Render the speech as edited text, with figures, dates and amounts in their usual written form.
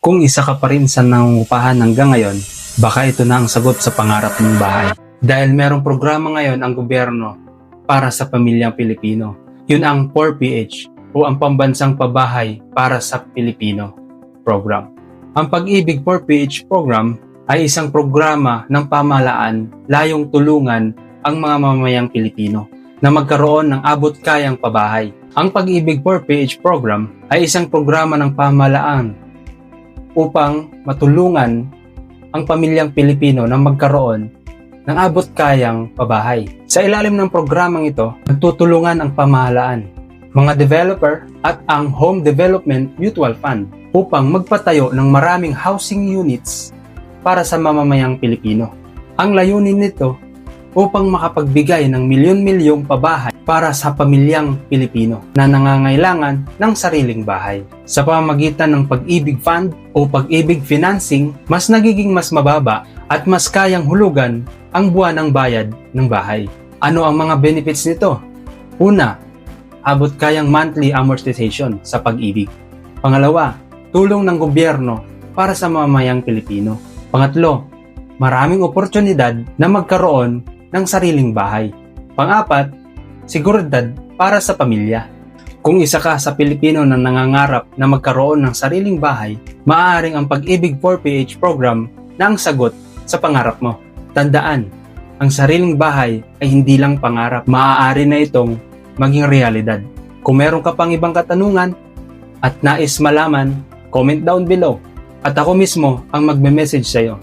Kung isa ka pa rin sa nangungupahan hanggang ngayon, baka ito na ang sagot sa pangarap mong bahay. Dahil merong programa ngayon ang gobyerno para sa pamilyang Pilipino. Yun ang 4PH o ang Pambansang Pabahay para sa Pilipino program. Ang Pag-ibig 4PH program ay isang programa ng pamahalaan layong tulungan ang mga mamamayang Pilipino na magkaroon ng abot-kayang pabahay. Ang Pag-ibig 4PH program ay isang programa ng pamahalaan upang matulungan ang pamilyang Pilipino na magkaroon ng abot-kayang pabahay. Sa ilalim ng programang ito, nagtutulungan ang pamahalaan, mga developer at ang Home Development Mutual Fund upang magpatayo ng maraming housing units para sa mamamayang Pilipino. Ang layunin nito upang makapagbigay ng milyon-milyong pabahay para sa pamilyang Pilipino na nangangailangan ng sariling bahay. Sa pamamagitan ng Pag-ibig Fund o Pag-ibig Financing, mas nagiging mas mababa at mas kayang hulugan ang buwan ng bayad ng bahay. Ano ang mga benefits nito? Una, abot kayang monthly amortization sa Pag-ibig. Pangalawa, tulong ng gobyerno para sa mamamayang Pilipino. Pangatlo, maraming oportunidad na magkaroon ng sariling bahay. Pang-apat, seguridad para sa pamilya. Kung isa ka sa Pilipino na nangangarap na magkaroon ng sariling bahay, maaaring ang Pag-ibig 4PH program na ang sagot sa pangarap mo. Tandaan, ang sariling bahay ay hindi lang pangarap. Maaari na itong maging realidad. Kung meron ka pang ibang katanungan at nais malaman, comment down below at ako mismo ang magme-message sa iyo.